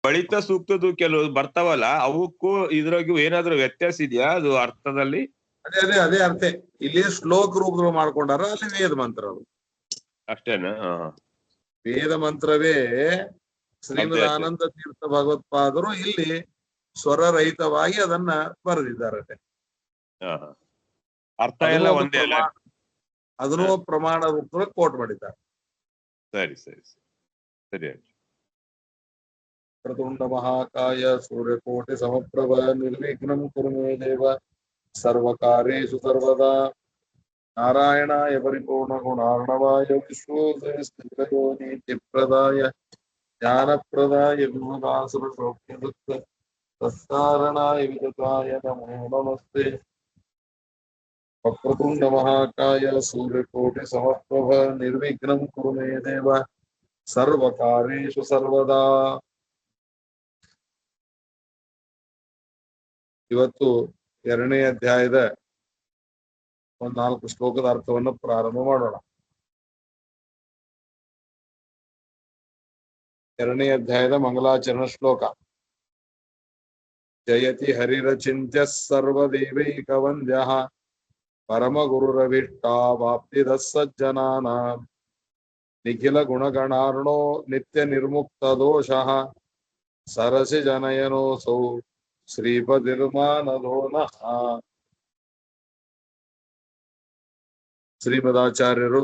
ಫಲಿತ ಸೂಕ್ತದ್ದು ಕೆಲವು ಬರ್ತಾವಲ್ಲ, ಅವಕ್ಕೂ ಇದ್ರಾಗೂ ಏನಾದ್ರೂ ವ್ಯತ್ಯಾಸ ಇದೆಯಾ ಅದು ಅರ್ಥದಲ್ಲಿ? ಅದೇ ಅರ್ಥ. ಇಲ್ಲಿ ಶ್ಲೋಕ ರೂಪದಲ್ಲಿ ಮಾಡ್ಕೊಂಡಾರ, ಅಲ್ಲಿ ವೇದ ಮಂತ್ರ ಅದು ಅಷ್ಟೇನಾ? ವೇದ ಮಂತ್ರವೇ. ಶ್ರೀಮದ್ ಆನಂದ ತೀರ್ಥ ಭಗವತ್ಪಾದರು ಇಲ್ಲಿ ಸ್ವರರಹಿತವಾಗಿ ಅದನ್ನ ಬರೆದಿದ್ದಾರೆ. ಅರ್ಥ ಎಲ್ಲ ಒಂದೇ ಅಲ್ಲ? ಅದನ್ನು ಪ್ರಮಾಣ ರೂಪದಲ್ಲಿ ಕೋಟ್ ಮಾಡಿದ್ದಾರೆ. ಸರಿ ಸರಿ ಸರಿ. ಪ್ರತುಂಡ ಮಹಾಕಾಯ ಸೂರ್ಯಕೋಟಿ ಸಮಪ್ರಭ ನಿರ್ವಿಘ್ನಂ ಕುರು ಮೇ ದೇವ ಸರ್ವಕಾರ್ಯೇಷು ಸರ್ವದಾ. ನಾರಾಯಣಾಯ ಪರಿಪೂರ್ಣ ಗುಣಾರ್ಣವಾಯ ವಿಶ್ವೋದಯಸ್ಥಿತಿಪ್ರದಾಯ ಜ್ಞಾನಪ್ರದಾಯ ವಿಮಲಾಸುರ ಸೌಖ್ಯ ದುಃಖ ತತ್ಕಾರಣಾಯ ವಿದತಾಯ ನಮೋ ನಮಸ್ತೆ. ವಕ್ರತುಂಡ ಮಹಾಕಾಯ ಸೂರ್ಯಕೋಟಿ ಸಮಪ್ರಭ ನಿರ್ವಿಘ್ನಂ ಕುರು ಮೇ ದೇವ ಸರ್ವಕಾರ್ಯೇಷು ಸರ್ವದಾ. ಇವತ್ತು 2ನೇ ಅಧ್ಯಾಯದ 4 ಶ್ಲೋಕದ ಅರ್ಥವನ್ನು ಪ್ರಾರಂಭ ಮಾಡೋಣ. 2ನೇ ಅಧ್ಯಾಯದ ಮಂಗಲಾಚರಣ ಶ್ಲೋಕ. ಜಯತಿ ಹರಿರಚಿಂತ್ಯ ಸರ್ವದೇವೈಕ ವಂದ್ಯ ಪರಮ ಗುರುರವಿಷ್ಟಾವಾಪ್ತಿದ ಸಜ್ಜನಾನಾಂ ನಿಖಿಲ ಗುಣಗಣಾರ್ಣೋ ನಿತ್ಯ ನಿರ್ಮುಕ್ತ ದೋಷಃ ಸರಸಿ ಜನಯನೋಸೌ ಶ್ರೀಪದಿರ್ಮಾನದೋ ನಃ. ಶ್ರೀಮದಾಚಾರ್ಯರು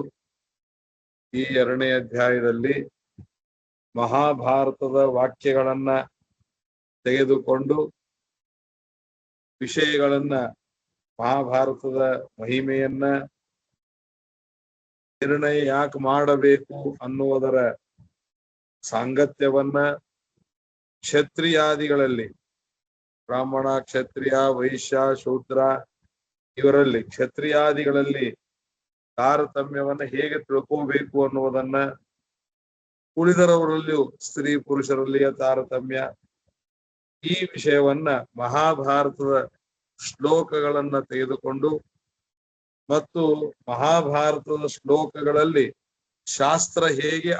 ಈ 2ನೇ ಅಧ್ಯಾಯದಲ್ಲಿ ಮಹಾಭಾರತದ ವಾಕ್ಯಗಳನ್ನ ತೆಗೆದುಕೊಂಡು ವಿಷಯಗಳನ್ನ, ಮಹಾಭಾರತದ ಮಹಿಮೆಯನ್ನ, ನಿರ್ಣಯ ಯಾಕೆ ಮಾಡಬೇಕು ಅನ್ನುವುದರ ಸಾಂಗತ್ಯವನ್ನ, ಕ್ಷತ್ರಿಯಾದಿಗಳಲ್ಲಿ ಬ್ರಾಹ್ಮಣ, ಕ್ಷತ್ರಿಯ, ವೈಶ್ಯ, ಶೂದ್ರ ಇವರಲ್ಲಿ ಕ್ಷತ್ರಿಯಾದಿಗಳಲ್ಲಿ ತಾರತಮ್ಯವನ್ನ ಹೇಗೆ ತಿಳ್ಕೋಬೇಕು ಅನ್ನುವುದನ್ನ, ಉಳಿದರವರಲ್ಲಿಯೂ ಸ್ತ್ರೀ ಪುರುಷರಲ್ಲಿಯ ತಾರತಮ್ಯ, ಈ ವಿಷಯವನ್ನ ಮಹಾಭಾರತದ ಶ್ಲೋಕಗಳನ್ನ ತೆಗೆದುಕೊಂಡು ಮತ್ತು ಮಹಾಭಾರತದ ಶ್ಲೋಕಗಳಲ್ಲಿ ಶಾಸ್ತ್ರ ಹೇಗೆ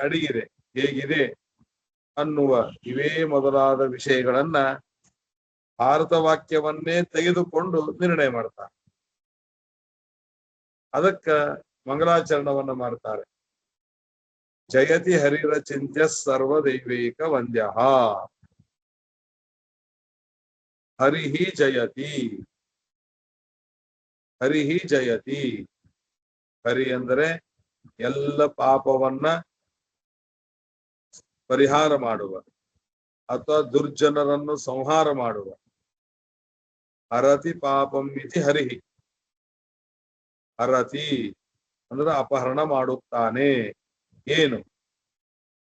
ಅಡಗಿದೆ, ಹೇಗಿದೆ ಅನ್ನುವ ಇವೇ ಮೊದಲಾದ ವಿಷಯಗಳನ್ನ ಭಾರತ ವಾಕ್ಯವನ್ನೇ ತೆಗೆದುಕೊಂಡು ನಿರ್ಣಯ ಮಾಡ್ತಾರೆ. ಅದಕ್ಕ ಮಂಗಲಾಚರಣವನ್ನ ಮಾಡ್ತಾರೆ. ಜಯತಿ ಹರಿರ ಚಿಂತ್ಯ ಸರ್ವದೈವೈಕ ವಂದ್ಯ ಹರಿಹಿ ಜಯತಿ. ಹರಿಹಿ ಜಯತಿ. ಹರಿ ಅಂದರೆ ಎಲ್ಲ ಪಾಪವನ್ನ ಪರಿಹಾರ ಮಾಡುವ ಅಥವಾ ದುರ್ಜನರನ್ನು ಸಂಹಾರ ಮಾಡುವ. ಹರತಿ ಪಾಪಂ ಇತಿ ಹರಿಹಿ. ಹರತಿ ಅಂದ್ರೆ ಅಪಹರಣ ಮಾಡುತ್ತಾನೆ. ಏನು?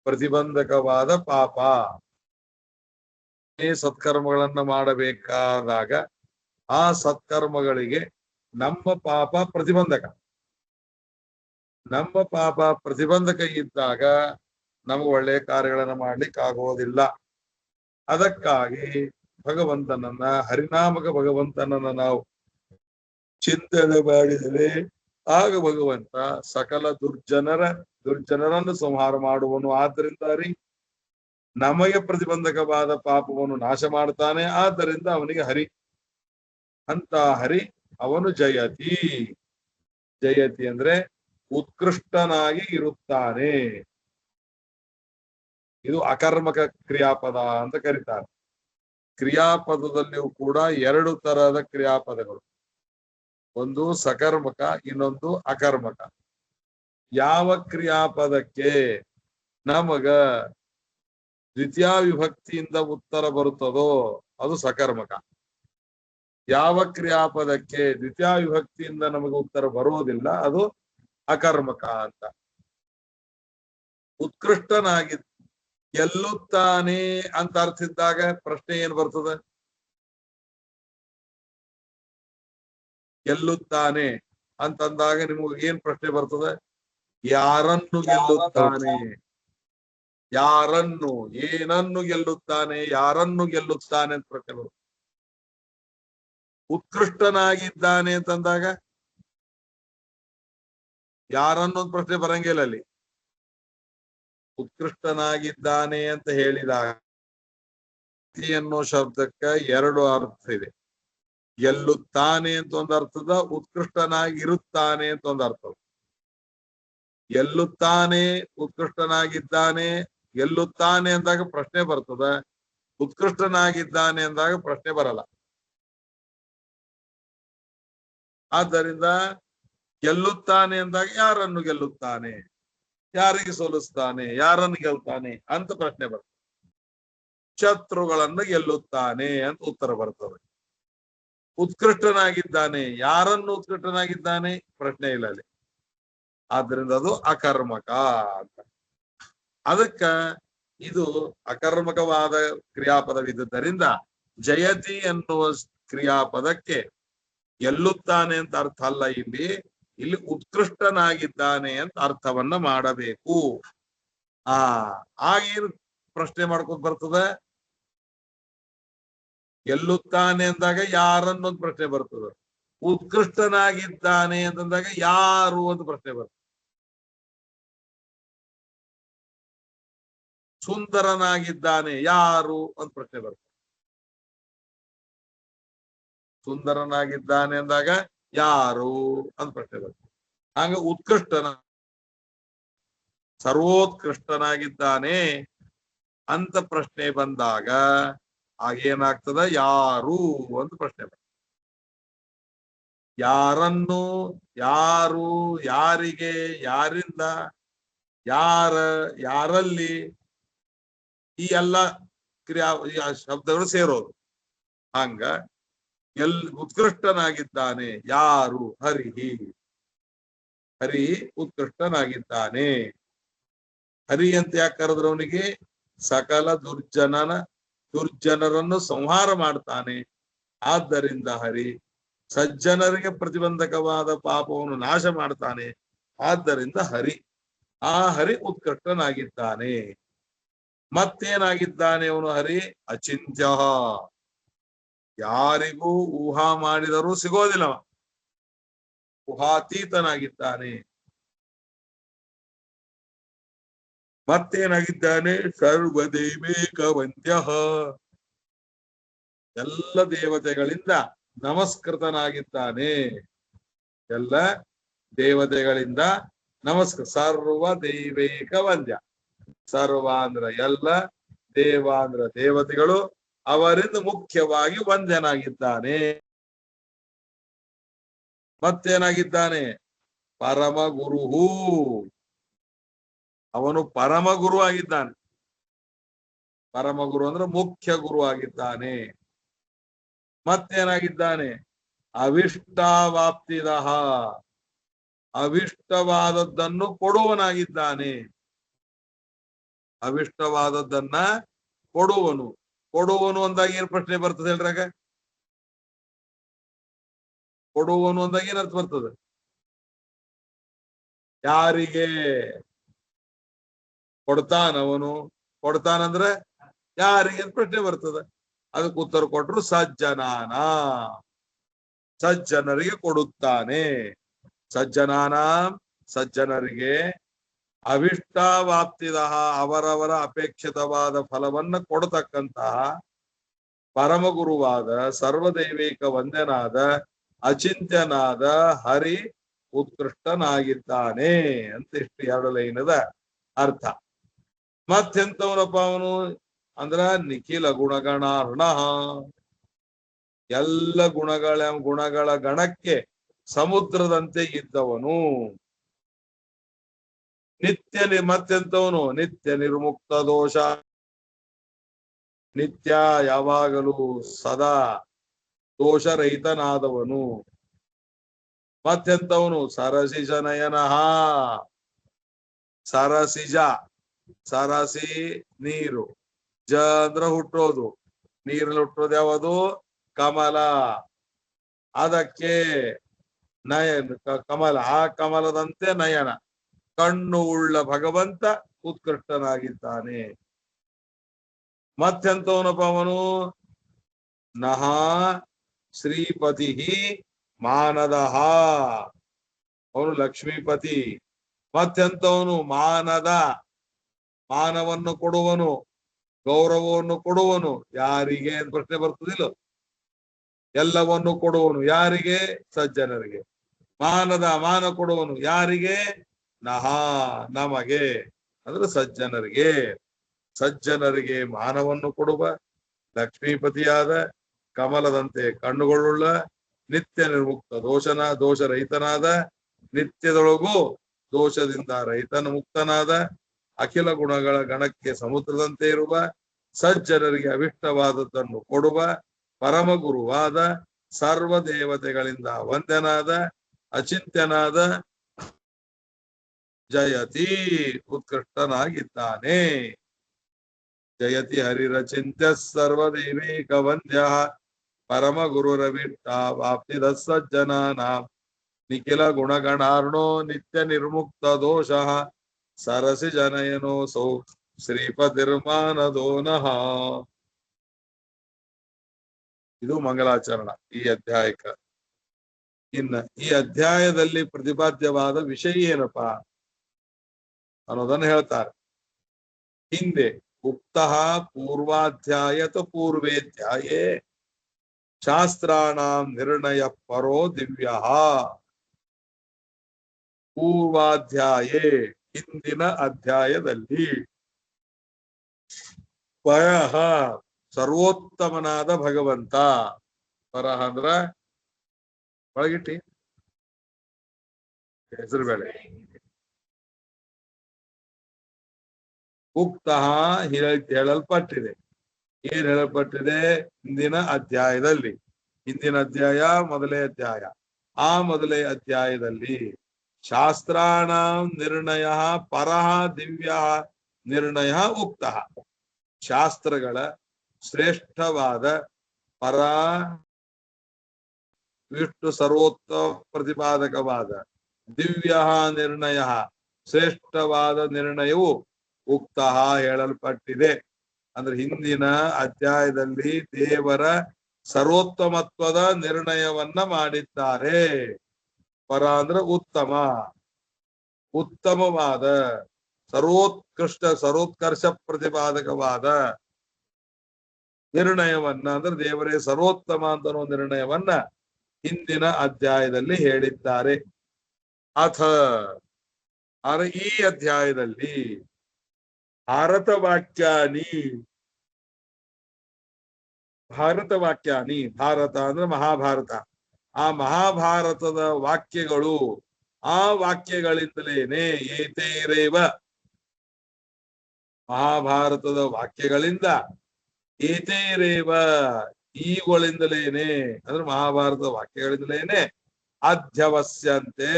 ಪ್ರತಿಬಂಧಕವಾದ ಪಾಪ. ಸತ್ಕರ್ಮಗಳನ್ನ ಮಾಡಬೇಕಾದಾಗ ಆ ಸತ್ಕರ್ಮಗಳಿಗೆ ನಮ್ಮ ಪಾಪ ಪ್ರತಿಬಂಧಕ. ನಮ್ಮ ಪಾಪ ಪ್ರತಿಬಂಧಕ ಇದ್ದಾಗ ನಮಗೆ ಒಳ್ಳೆಯ ಕಾರ್ಯಗಳನ್ನ ಮಾಡ್ಲಿಕ್ಕೆ ಆಗೋದಿಲ್ಲ. ಅದಕ್ಕಾಗಿ ಭಗವಂತನನ್ನ, ಹರಿನಾಮಕ ಭಗವಂತನನ್ನ ನಾವು ಚಿಂತನೆ ಮಾಡಿದರೆ ಆಗ ಭಗವಂತ ಸಕಲ ದುರ್ಜನರನ್ನು ಸಂಹಾರ ಮಾಡುವನು. ಆದ್ದರಿಂದ ನಮಗೆ ಪ್ರತಿಬಂಧಕವಾದ ಪಾಪವನ್ನು ನಾಶ ಮಾಡ್ತಾನೆ. ಆದ್ದರಿಂದ ಅವನಿಗೆ ಹರಿ ಅಂತ. ಹರಿ ಅವನು ಜಯತಿ. ಜಯತಿ ಅಂದ್ರೆ ಉತ್ಕೃಷ್ಟನಾಗಿ ಇರುತ್ತಾನೆ. ಇದು ಅಕರ್ಮಕ ಕ್ರಿಯಾಪದ ಅಂತ ಕರೀತಾರೆ. ಕ್ರಿಯಾಪದದಲ್ಲಿಯೂ ಕೂಡ 2 ತರಹದ ಕ್ರಿಯಾಪದಗಳು, ಒಂದು ಸಕರ್ಮಕ, ಇನ್ನೊಂದು ಅಕರ್ಮಕ. ಯಾವ ಕ್ರಿಯಾಪದಕ್ಕೆ ನಮಗ ದ್ವಿತೀಯ ವಿಭಕ್ತಿಯಿಂದ ಉತ್ತರ ಬರುತ್ತದೋ ಅದು ಸಕರ್ಮಕ. ಯಾವ ಕ್ರಿಯಾಪದಕ್ಕೆ ದ್ವಿತೀಯ ವಿಭಕ್ತಿಯಿಂದ ನಮಗೆ ಉತ್ತರ ಬರುವುದಿಲ್ಲ ಅದು ಅಕರ್ಮಕ ಅಂತ. ಉತ್ಕೃಷ್ಟನಾಗಿ ಗೆಲ್ಲುತ್ತಾನೆ ಅಂತ ಅರ್ಥ ಇದ್ದಾಗ ಪ್ರಶ್ನೆ ಏನ್ ಬರ್ತದೆ? ಗೆಲ್ಲುತ್ತಾನೆ ಅಂತಂದಾಗ ನಿಮಗೆ ಏನ್ ಪ್ರಶ್ನೆ ಬರ್ತದೆ? ಯಾರನ್ನು ಗೆಲ್ಲುತ್ತಾನೆ? ಯಾರನ್ನು, ಏನನ್ನು ಗೆಲ್ಲುತ್ತಾನೆ? ಯಾರನ್ನು ಗೆಲ್ಲುತ್ತಾನೆ ಅಂತ ಪ್ರಶ್ನೆ ಬರ್ತದೆ. ಉತ್ಕೃಷ್ಟನಾಗಿದ್ದಾನೆ ಅಂತಂದಾಗ ಯಾರನ್ನು ಪ್ರಶ್ನೆ ಬರಂಗಿಲ್ಲ ಅಲ್ಲಿ. ಉತ್ಕೃಷ್ಟನಾಗಿದ್ದಾನೆ ಅಂತ ಹೇಳಿದಾಗ ಅನ್ನೋ ಶಬ್ದಕ್ಕ ಎರಡು ಅರ್ಥ ಇದೆ. ಗೆಲ್ಲುತ್ತಾನೆ ಅಂತ ಒಂದು ಅರ್ಥದ, ಉತ್ಕೃಷ್ಟನಾಗಿರುತ್ತಾನೆ ಅಂತ ಒಂದು ಅರ್ಥ. ಗೆಲ್ಲುತ್ತಾನೆ, ಉತ್ಕೃಷ್ಟನಾಗಿದ್ದಾನೆ. ಗೆಲ್ಲುತ್ತಾನೆ ಅಂದಾಗ ಪ್ರಶ್ನೆ ಬರ್ತದ, ಉತ್ಕೃಷ್ಟನಾಗಿದ್ದಾನೆ ಅಂದಾಗ ಪ್ರಶ್ನೆ ಬರಲ್ಲ. ಆದ್ದರಿಂದ ಗೆಲ್ಲುತ್ತಾನೆ ಅಂದಾಗ ಯಾರನ್ನು ಗೆಲ್ಲುತ್ತಾನೆ, ಯಾರಿಗೆ ಸೋಲಿಸ್ತಾನೆ, ಯಾರನ್ನು ಗೆಲ್ತಾನೆ ಅಂತ ಪ್ರಶ್ನೆ ಬರ್ತದೆ. ಶತ್ರುಗಳನ್ನು ಗೆಲ್ಲುತ್ತಾನೆ ಅಂತ ಉತ್ತರ ಬರ್ತದೆ. ಉತ್ಕೃಷ್ಟನಾಗಿದ್ದಾನೆ, ಯಾರನ್ನು ಉತ್ಕೃಷ್ಟನಾಗಿದ್ದಾನೆ ಪ್ರಶ್ನೆ ಇಲ್ಲ ಅಲ್ಲಿ. ಆದ್ರಿಂದ ಅದು ಅಕರ್ಮಕ ಅಂತ. ಅದಕ್ಕ ಇದು ಅಕರ್ಮಕವಾದ ಕ್ರಿಯಾಪದವಿದ್ದರಿಂದ ಜಯತಿ ಎನ್ನುವ ಕ್ರಿಯಾಪದಕ್ಕೆ ಗೆಲ್ಲುತ್ತಾನೆ ಅಂತ ಅರ್ಥ ಅಲ್ಲ, ಇಲ್ಲಿ ಉತ್ಕೃಷ್ಟನಾಗಿದ್ದಾನೆ ಅಂತ ಅರ್ಥವನ್ನ ಮಾಡಬೇಕು. ಆಗೇನು ಪ್ರಶ್ನೆ ಮಾಡ್ಕೊಂಡು ಬರ್ತದೆ, ಗೆಲ್ಲುತ್ತಾನೆ ಅಂದಾಗ ಯಾರನ್ನೊಂದು ಪ್ರಶ್ನೆ ಬರ್ತದೆ, ಉತ್ಕೃಷ್ಟನಾಗಿದ್ದಾನೆ ಅಂತಂದಾಗ ಯಾರು ಒಂದು ಪ್ರಶ್ನೆ ಬರ್ತದೆ, ಸುಂದರನಾಗಿದ್ದಾನೆ ಯಾರು ಒಂದು ಪ್ರಶ್ನೆ ಬರ್ತದೆ. ಸುಂದರನಾಗಿದ್ದಾನೆ ಅಂದಾಗ ಯಾರು ಅಂತ ಪ್ರಶ್ನೆ ಬರ್ತದೆ. ಹಂಗ ಸರ್ವೋತ್ಕೃಷ್ಟನಾಗಿದ್ದಾನೆ ಅಂತ ಪ್ರಶ್ನೆ ಬಂದಾಗ ಆಗೇನಾಗ್ತದ, ಯಾರು ಅಂತ ಪ್ರಶ್ನೆ ಬರ್ತದೆ. ಯಾರನ್ನು, ಯಾರು, ಯಾರಿಗೆ, ಯಾರಿಂದ, ಯಾರಲ್ಲಿ, ಈ ಎಲ್ಲ ಶಬ್ದಗಳು ಸೇರೋದು. ಹಂಗ ಉತ್ಕೃಷ್ಟನಾಗಿದ್ದಾನೆ ಯಾರು, ಹರಿ ಉತ್ಕೃಷ್ಟನಾಗಿದ್ದಾನೆ. ಹರಿ ಅಂತ ಯಾಕೆ ಕರೆದ್ರು ಅವನಿಗೆ? ಸಕಲ ದುರ್ಜನರನ್ನು ಸಂಹಾರ ಮಾಡ್ತಾನೆ. ಆದ್ದರಿಂದ ಹರಿ. ಸಜ್ಜನರಿಗೆ ಪ್ರತಿಬಂಧಕವಾದ ಪಾಪವನ್ನು ನಾಶ ಮಾಡ್ತಾನೆ. ಆದ್ದರಿಂದ ಹರಿ. ಆ ಹರಿ ಉತ್ಕೃಷ್ಟನಾಗಿದ್ದಾನೆ. ಮತ್ತೇನಾಗಿದ್ದಾನೆ ಅವನು ಹರಿ? ಅಚಿಂತ್ಯ. ಯಾರಿಗೂ ಊಹಾ ಮಾಡಿದರೂ ಸಿಗೋದಿಲ್ಲ, ಊಹಾತೀತನಾಗಿದ್ದಾನೆ. ಮತ್ತೇನಾಗಿದ್ದಾನೆ? ಸರ್ವದೇವೇಕ ವಂದ್ಯ. ಎಲ್ಲ ದೇವತೆಗಳಿಂದ ನಮಸ್ಕೃತನಾಗಿದ್ದಾನೆ. ಎಲ್ಲ ದೇವತೆಗಳಿಂದ ಸರ್ವ ದೈವೇಕ ವಂದ್ಯ. ಸರ್ವ ಅಂದ್ರ ಎಲ್ಲ, ದೇವ ಅಂದ್ರ ದೇವತೆಗಳು, ಅವರಿಂದ ಮುಖ್ಯವಾಗಿ ವಂದ್ಯನಾಗಿದ್ದಾನೆ. ಮತ್ತೇನಾಗಿದ್ದಾನೆ? ಪರಮ ಗುರುಹು. ಅವನು ಪರಮ ಗುರು ಆಗಿದ್ದಾನೆ. ಪರಮ ಗುರು ಅಂದ್ರೆ ಮುಖ್ಯ ಗುರು ಆಗಿದ್ದಾನೆ. ಮತ್ತೇನಾಗಿದ್ದಾನೆ? ಅವಿಷ್ಟವಾಪ್ತಿದಃ. ಅವಿಷ್ಟವಾದದ್ದನ್ನು ಕೊಡುವನಾಗಿದ್ದಾನೆ. ಅವಿಷ್ಟವಾದದ್ದನ್ನ ಕೊಡುವನು. ಕೊಡುವನು ಅಂದಾಗ ಏನ್ ಪ್ರಶ್ನೆ ಬರ್ತದೆ ಹೇಳ್ರಾಗ? ಕೊಡುವನು ಅಂದಾಗ ಏನ್ ಅರ್ಥ ಬರ್ತದೆ? ಯಾರಿಗೆ ಕೊಡ್ತಾನವನು? ಕೊಡ್ತಾನಂದ್ರೆ ಯಾರಿಗೆ ಅಂತ ಪ್ರಶ್ನೆ ಬರ್ತದೆ. ಅದಕ್ಕೆ ಉತ್ತರ ಕೊಟ್ರು ಸಜ್ಜನಾನ. ಸಜ್ಜನರಿಗೆ ಕೊಡುತ್ತಾನೆ. ಸಜ್ಜನಾನ, ಸಜ್ಜನರಿಗೆ. ಅವಿಷ್ಟವಾಪ್ತಿದ, ಅವರವರ ಅಪೇಕ್ಷಿತವಾದ ಫಲವನ್ನ ಕೊಡತಕ್ಕಂತಹ ಪರಮಗುರುವಾದ ಸರ್ವದೈವಿಕ ವಂದ್ಯನಾದ ಅಚಿಂತ್ಯನಾದ ಹರಿ ಉತ್ಕೃಷ್ಟನಾಗಿದ್ದಾನೆ ಅಂತ ಇಷ್ಟು ಎರಡು ಲೈನದ ಅರ್ಥ. ಮತ್ತೆಂತವನಪ್ಪ ಅವನು ಅಂದ್ರ ನಿಖಿಲ ಗುಣಗಣಾರ್ಣ. ಎಲ್ಲ ಗುಣಗಳ ಗಣಕ್ಕೆ ಸಮುದ್ರದಂತೆ ಇದ್ದವನು. ಮತ್ತೆಂತವನು? ನಿತ್ಯ ನಿರ್ಮುಕ್ತ ದೋಷ. ನಿತ್ಯ ಯಾವಾಗಲೂ ಸದಾ ದೋಷರಹಿತನಾದವನು. ಮತ್ತೆಂತವನು? ಸರಸಿಜ ನಯನಃ. ಸರಸಿಜ, ಸರಸಿ ನೀರು, ಜ ಅಂದ್ರ ಹುಟ್ಟೋದು, ನೀರಲ್ಲಿ ಹುಟ್ಟೋದು ಯಾವುದು? ಕಮಲ. ಅದಕ್ಕೆ ನಯನ ಕಮಲ. ಆ ಕಮಲದಂತೆ ನಯನ, ಕಣ್ಣು ಉಳ್ಳ ಭಗವಂತ ಉತ್ಕೃಷ್ಟನಾಗಿದ್ದಾನೆ. ಮತ್ತೆಂತವನಪ್ಪ ಅವನು? ನಹ ಶ್ರೀಪತಿ ಮಾನದಃ. ಅವನು ಲಕ್ಷ್ಮೀಪತಿ. ಮತ್ತೆಂತವನು? ಮಾನದ. ಮಾನವನ್ನು ಕೊಡುವನು, ಗೌರವವನ್ನು ಕೊಡುವನು. ಯಾರಿಗೆ ಅಂತ ಪ್ರಶ್ನೆ ಬರ್ತದಿಲ್ಲ. ಎಲ್ಲವನ್ನು ಕೊಡುವನು ಯಾರಿಗೆ? ಸಜ್ಜನರಿಗೆ. ಮಾನ ಕೊಡುವನು ಯಾರಿಗೆ? ನಮಗೆ ಅಂದ್ರೆ ಸಜ್ಜನರಿಗೆ. ಸಜ್ಜನರಿಗೆ ಮಾನವನ್ನು ಕೊಡುವ ಲಕ್ಷ್ಮೀಪತಿಯಾದ, ಕಮಲದಂತೆ ಕಣ್ಣುಗಳುಳ್ಳ, ನಿತ್ಯ ನಿರ್ಮುಕ್ತ ದೋಷರಹಿತನಾದ, ನಿತ್ಯದೊಳಗೂ ದೋಷದಿಂದ ರಹಿತನ ಮುಕ್ತನಾದ, ಅಖಿಲ ಗುಣಗಳ ಗಣಕ್ಕೆ ಸಮುದ್ರದಂತೆ ಇರುವ, ಸಜ್ಜನರಿಗೆ ಅವಿಷ್ಟವಾದದ್ದನ್ನು ಕೊಡುವ, ಪರಮ ಗುರುವಾದ, ಸರ್ವ ದೇವತೆಗಳಿಂದ ವಂದ್ಯನಾದ, ಅಚಿಂತ್ಯನಾದ, ಜಯತಿ ಉತ್ಕೃಷ್ಟನಾಗಿದ್ದಾನೆ. ಜಯತಿ ಹರಿರಚಿಂತ್ಯ ಸರ್ವದೇವೈಕ ವಂದ್ಯ, ಪರಮ ಗುರುರವಿಟ್ಟ ವಾಪ್ತಿದ ಸಜ್ಜನಾನಾಂ, ನಿಖಿಲ ಗುಣಗಣಾರ್ಣೋ ನಿತ್ಯ ನಿರ್ಮುಕ್ತ ದೋಷ, ಸರಸಿ ಜನಯನೋಸೌ ಶ್ರೀಪತಿರ್ಮಾನದೋ ನಃ. ಇದು ಮಂಗಲಾಚರಣ ಈ ಅಧ್ಯಾಯಕ. ಇನ್ನ ಈ ಅಧ್ಯಾಯದಲ್ಲಿ ಪ್ರತಿಪಾದ್ಯವಾದ ವಿಷಯ ಏನಪ್ಪಾ ಅನ್ನೋದನ್ನು ಹೇಳ್ತಾರೆ. ಹಿಂದೆ ಉಕ್ತಃ ಪೂರ್ವಾಧ್ಯಾಯತ ಪೂರ್ವೇಧ್ಯಾಯೇ ಶಾಸ್ತ್ರಾಣಾಂ ನಿರ್ಣಯ ಪರೋ ದಿವ್ಯ. ಪೂರ್ವಾಧ್ಯಾಯೇ ಹಿಂದಿನ ಅಧ್ಯಾಯದಲ್ಲಿ ಪರಃ ಸರ್ವೋತ್ತಮನಾದ ಭಗವಂತ. ಪರಃ ಅಂದ್ರ ಒಳಗಿಟ್ಟಿ ಹೆಸರು ಬೇಡ. ಉಕ್ತಃ ಹೇಳಲ್ಪಟ್ಟಿದೆ. ಏನ್ ಹೇಳಲ್ಪಟ್ಟಿದೆ? ಹಿಂದಿನ ಅಧ್ಯಾಯದಲ್ಲಿ. ಹಿಂದಿನ ಅಧ್ಯಾಯ ಮೊದಲೇ ಅಧ್ಯಾಯ. ಆ ಮೊದಲೇ ಅಧ್ಯಾಯದಲ್ಲಿ ಶಾಸ್ತ್ರಾಣ ನಿರ್ಣಯ ಪರಃ ದಿವ್ಯ ನಿರ್ಣಯ ಉಕ್ತಃ. ಶಾಸ್ತ್ರಗಳ ಶ್ರೇಷ್ಠವಾದ ಪರ ವಿಷ್ಣು ಸರ್ವೋತ್ತಮ ಪ್ರತಿಪಾದಕವಾದ ದಿವ್ಯ ನಿರ್ಣಯ ಶ್ರೇಷ್ಠವಾದ ನಿರ್ಣಯವು ಉಕ್ತಃ ಹೇಳಲ್ಪಟ್ಟಿದೆ. ಅಂದ್ರೆ ಹಿಂದಿನ ಅಧ್ಯಾಯದಲ್ಲಿ ದೇವರ ಸರ್ವೋತ್ತಮತ್ವದ ನಿರ್ಣಯವನ್ನ ಮಾಡಿದ್ದಾರೆ. ಪರ ಅಂದ್ರೆ ಉತ್ತಮ, ಉತ್ತಮವಾದ, ಸರ್ವೋತ್ಕರ್ಷ ಪ್ರತಿಪಾದಕವಾದ ನಿರ್ಣಯವನ್ನ ಅಂದ್ರೆ ದೇವರೇ ಸರ್ವೋತ್ತಮ ಅಂತ ನಿರ್ಣಯವನ್ನ ಹಿಂದಿನ ಅಧ್ಯಾಯದಲ್ಲಿ ಹೇಳಿದ್ದಾರೆ. ಅಥ ಈ ಅಧ್ಯಾಯದಲ್ಲಿ ಭಾರತ ವಾಕ್ಯಾನಿ ಭಾರತ ಅಂದ್ರೆ ಮಹಾಭಾರತ. ಆ ಮಹಾಭಾರತದ ವಾಕ್ಯಗಳು, ಆ ವಾಕ್ಯಗಳಿಂದಲೇನೆ ಏತೈರೇವ, ಮಹಾಭಾರತದ ವಾಕ್ಯಗಳಿಂದ, ಏತೈರೇವ ಈಗಳಿಂದಲೇನೆ ಅಂದ್ರೆ ಮಹಾಭಾರತದ ವಾಕ್ಯಗಳಿಂದಲೇನೆ ಅಧ್ಯವಸ್ಯಂತೆ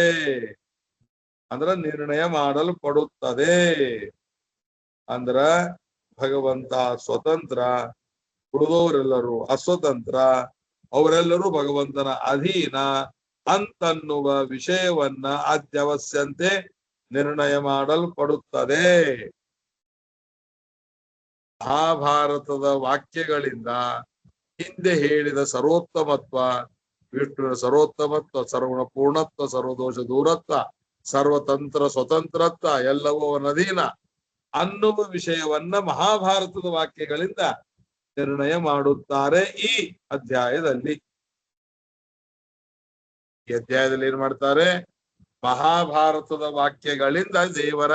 ಅಂದ್ರ ನಿರ್ಣಯ ಮಾಡಲ್ಪಡುತ್ತದೆ. ಅಂದ್ರ ಭಗವಂತ ಸ್ವತಂತ್ರ, ಉಳಿದವರೆಲ್ಲರೂ ಅಸ್ವತಂತ್ರ, ಅವರೆಲ್ಲರೂ ಭಗವಂತನ ಅಧೀನ ಅಂತನ್ನುವ ವಿಷಯವನ್ನ ಅಧ್ಯವಸ್ಯಂತೆ ನಿರ್ಣಯ ಮಾಡಲ್ಪಡುತ್ತದೆ. ಮಹಾಭಾರತದ ವಾಕ್ಯಗಳಿಂದ ಹಿಂದೆ ಹೇಳಿದ ಸರ್ವೋತ್ತಮತ್ವ, ವಿಷ್ಣುವಿನ ಸರ್ವೋತ್ತಮತ್ವ, ಸರ್ವಗುಣ ಪೂರ್ಣತ್ವ, ಸರ್ವದೋಷ ದೂರತ್ವ, ಸರ್ವತಂತ್ರ ಸ್ವತಂತ್ರತ್ವ, ಎಲ್ಲವೂ ಅಧೀನ ಅನ್ನುವ ವಿಷಯವನ್ನ ಮಹಾಭಾರತದ ವಾಕ್ಯಗಳಿಂದ ನಿರ್ಣಯ ಮಾಡುತ್ತಾರೆ ಈ ಅಧ್ಯಾಯದಲ್ಲಿ. ಈ ಅಧ್ಯಾಯದಲ್ಲಿ ಏನ್ ಮಾಡ್ತಾರೆ? ಮಹಾಭಾರತದ ವಾಕ್ಯಗಳಿಂದ ದೇವರ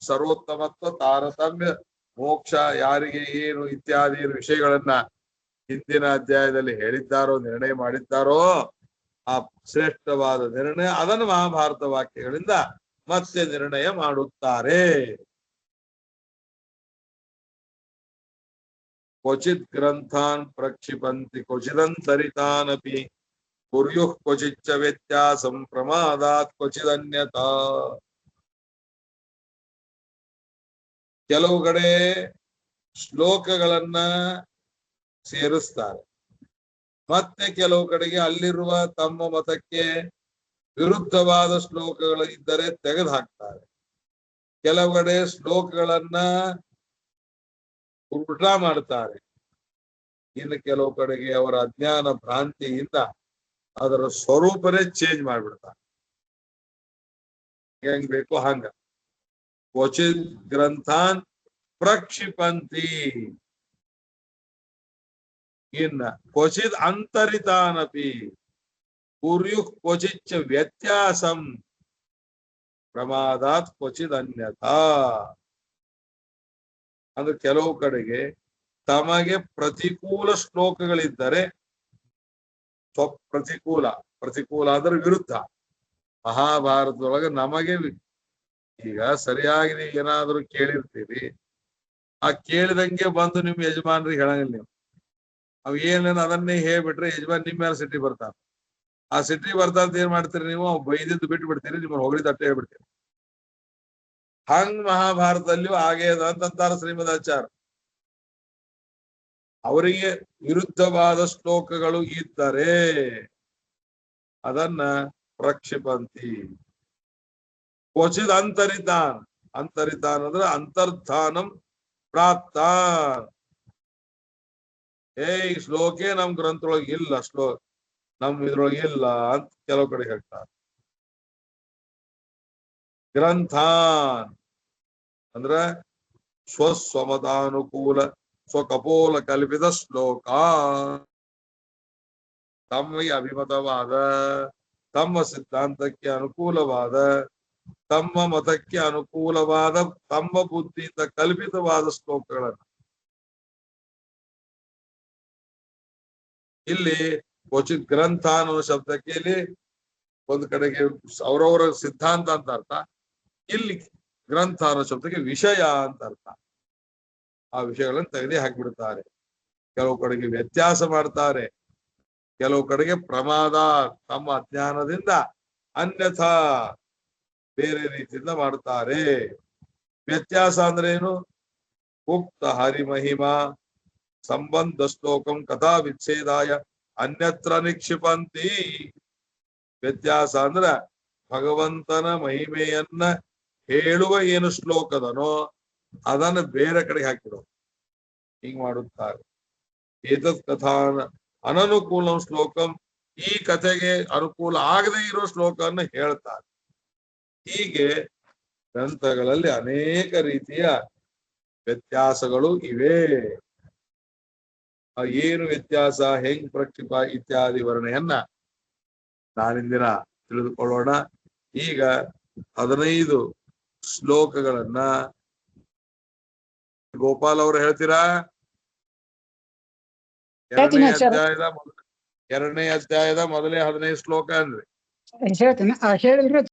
ಸರ್ವೋತ್ತಮತ್ವ, ತಾರತಮ್ಯ, ಮೋಕ್ಷ ಯಾರಿಗೆ ಏನು ಇತ್ಯಾದಿ ವಿಷಯಗಳನ್ನ ಹಿಂದಿನ ಅಧ್ಯಾಯದಲ್ಲಿ ಹೇಳಿದ್ದಾರೋ, ನಿರ್ಣಯ ಮಾಡಿದ್ದಾರೋ, ಆ ಶ್ರೇಷ್ಠವಾದ ನಿರ್ಣಯ ಅದನ್ನು ಮಹಾಭಾರತ ವಾಕ್ಯಗಳಿಂದ ಮತ್ತೆ ನಿರ್ಣಯ ಮಾಡುತ್ತಾರೆ. ಕ್ವಚಿತ್ ಗ್ರಂಥಾನ್ ಪ್ರಕ್ಷಿಪಂತಿ ಕ್ವಚಿದಂತರಿತಾನಪಿ ಕುರ್ಯುಃ ಕ್ವಚಿಚ್ಚ ವ್ಯತ್ಯಾಸಂ ಪ್ರಮಾದಾತ್ ಕ್ವಚಿದನ್ಯತಾ. ಕೆಲವು ಕಡೆ ಶ್ಲೋಕಗಳನ್ನ ಸೇರಿಸ್ತಾರೆ, ಮತ್ತೆ ಕೆಲವು ಕಡೆಗೆ ಅಲ್ಲಿರುವ ತಮ್ಮ ಮತಕ್ಕೆ ವಿರುದ್ಧವಾದ ಶ್ಲೋಕಗಳು ಇದ್ದರೆ ತೆಗೆದು ಹಾಕ್ತಾರೆ. ಕೆಲವು ಕಡೆ ಶ್ಲೋಕಗಳನ್ನ ಉಲ್ಟಾ ಮಾಡ್ತಾರೆ. ಇನ್ನು ಕೆಲವು ಕಡೆಗೆ ಅವರ ಅಜ್ಞಾನ ಭ್ರಾಂತಿಯಿಂದ ಅದರ ಸ್ವರೂಪನೇ ಚೇಂಜ್ ಮಾಡ್ಬಿಡ್ತಾರೆ. ಹೆಂಗ್ ಬೇಕು ಹಂಗ. ಕ್ವಚಿತ್ ಗ್ರಂಥಾನ್ ಪ್ರಕ್ಷಿಪಂತಿ. ಇನ್ನ ಕ್ವಚಿದ್ ಅಂತರಿತಾನಪಿ ಕುರ್ಯು ಕ್ವಚಿಚ್ಚ ವ್ಯತ್ಯಾಸಂ ಪ್ರಮಾದಾತ್ ಕ್ವಚಿದ್ ಅನ್ಯಥಾ. ಅಂದ್ರೆ ಕೆಲವು ಕಡೆಗೆ ತಮಗೆ ಪ್ರತಿಕೂಲ ಶ್ಲೋಕಗಳಿದ್ದರೆ ಪ್ರತಿಕೂಲ ಅಂದ್ರೆ ವಿರುದ್ಧ. ಮಹಾಭಾರತದೊಳಗೆ ನಮಗೆ ಈಗ ಸರಿಯಾಗಿ ನೀವು ಏನಾದ್ರು ಕೇಳಿರ್ತೀರಿ, ಆ ಕೇಳಿದಂಗೆ ಬಂದು ನಿಮ್ ಯಜಮಾನ್ರಿಗೆ ಹೇಳಂಗಿಲ್ಲ. ನೀವು ಅವ್ ಏನೇನು ಅದನ್ನೇ ಹೇಳ್ಬಿಟ್ರೆ ಯಜಮಾನ್ ನಿಮ್ ಮೇಲೆ ಸಿಟ್ಟಿ ಬರ್ತಾರ. ಆ ಸಿಟ್ಟಿ ಬರ್ತಾ ಅಂತ ಏನ್ ಮಾಡ್ತೀರಿ ನೀವು? ಬೈದಿದ್ದು ಬಿಟ್ಟು ಬಿಡ್ತೀರಿ, ನಿಮ್ಮನ್ನ ಹೊಗಳಿದ ಅಟ್ಟೆ ಹೇಳ್ಬಿಡ್ತೀರಿ. ಹಂಗ್ ಮಹಾಭಾರತದಲ್ಲಿಯೂ ಆಗೇದ ಅಂತಾರ ಶ್ರೀಮದಾಚಾರ್ಯ. ಅವರಿಗೆ ವಿರುದ್ಧವಾದ ಶ್ಲೋಕಗಳು ಇದ್ದರೆ ಅದನ್ನ ಪ್ರಕ್ಷಿಪಂತಿ. ಕ್ವಚಿದ್ ಅಂತರಿತಾನ್. ಅಂತರಿತಾನ್ ಅಂದ್ರೆ ಅಂತರ್ಧಾನಂ ಪ್ರಾಪ್ತಾನ್. ಈ ಶ್ಲೋಕೆ ನಮ್ ಗ್ರಂಥದೊಳಗೆ ಇಲ್ಲ, ನಮ್ ಇದ್ರೊಳಗೆ ಇಲ್ಲ ಅಂತ ಕೆಲವು ಕಡೆ ಹೇಳ್ತಾರೆ. ಗ್ರಂಥಾನ್ ಅಂದ್ರ ಸ್ವಸ್ವಮತಾನುಕೂಲ ಸ್ವಕಪೋಲ ಕಲ್ಪಿತ ಶ್ಲೋಕ. ತಮಗೆ ಅಭಿಮತವಾದ, ತಮ್ಮ ಸಿದ್ಧಾಂತಕ್ಕೆ ಅನುಕೂಲವಾದ, ತಮ್ಮ ಮತಕ್ಕೆ ಅನುಕೂಲವಾದ, ತಮ್ಮ ಬುದ್ಧಿಯಿಂದ ಕಲ್ಪಿತವಾದ ಶ್ಲೋಕಗಳನ್ನು ಇಲ್ಲಿ ಕ್ವಚಿತ್ ಗ್ರಂಥ ಅನ್ನೋ ಶಬ್ದಕ್ಕೆ ಇಲ್ಲಿ ಒಂದು ಕಡೆಗೆ ಅವರವರ ಸಿದ್ಧಾಂತ ಅಂತ ಅರ್ಥ, ಇಲ್ಲಿ ಗ್ರಂಥ ಅನ್ನೋ ಶಬ್ದಕ್ಕೆ ವಿಷಯ ಅಂತ ಅರ್ಥ. ಆ ವಿಷಯಗಳನ್ನು ತೆಗೆದೇ ಹಾಕಿಬಿಡ್ತಾರೆ. ಕೆಲವು ಕಡೆಗೆ ವ್ಯತ್ಯಾಸ ಮಾಡ್ತಾರೆ, ಕೆಲವು ಕಡೆಗೆ ಪ್ರಮಾದ ತಮ್ಮ ಅಜ್ಞಾನದಿಂದ ಅನ್ಯಥಾ ಬೇರೆ ರೀತಿಯಿಂದ ಮಾಡ್ತಾರೆ. ವ್ಯತ್ಯಾಸ ಅಂದ್ರೆ ಏನು? ಉಕ್ತ ಹರಿಮಹಿಮಾ ಸಂಬಂಧ ಶ್ಲೋಕಂ ಕಥಾ ವಿಚ್ಛೇದಾಯ ಅನ್ಯತ್ರ ನಿಕ್ಷಿಪಂತಿ. ವ್ಯತ್ಯಾಸ ಅಂದ್ರ ಭಗವಂತನ ಮಹಿಮೆಯನ್ನ ಹೇಳುವ ಏನು ಶ್ಲೋಕದನೋ ಅದನ್ನು ಬೇರೆ ಕಡೆಗೆ ಹಾಕಿಡೋದು. ಹಿಂಗ್ ಮಾಡುತ್ತಾರೆ. ಏತತ್ ಕಥಾನ ಅನನುಕೂಲ ಶ್ಲೋಕಂ, ಈ ಕಥೆಗೆ ಅನುಕೂಲ ಆಗದೆ ಇರೋ ಶ್ಲೋಕವನ್ನು ಹೇಳ್ತಾರೆ. ಹೀಗೆ ಗ್ರಂಥಗಳಲ್ಲಿ ಅನೇಕ ರೀತಿಯ ವ್ಯತ್ಯಾಸಗಳು ಇವೆ. ಏನು ವ್ಯತ್ಯಾಸ, ಹೆಂಗ್ ಪ್ರಕ್ಷಿಪ ಇತ್ಯಾದಿ ವರ್ಣೆಯನ್ನ ನಾಳಿಂದಿನ ತಿಳಿದುಕೊಳ್ಳೋಣ. ಈಗ 15 ಶ್ಲೋಕಗಳನ್ನ ಗೋಪಾಲ್ ಅವರು ಹೇಳ್ತೀರಾ? ಎರಡನೇ ಅಧ್ಯಾಯದ ಮೊದಲೇ 15 ಶ್ಲೋಕ ಅಂದ್ರೆ ಹೇಳ್ತೇನೆ. ಹೇಳಿದ್ರೆ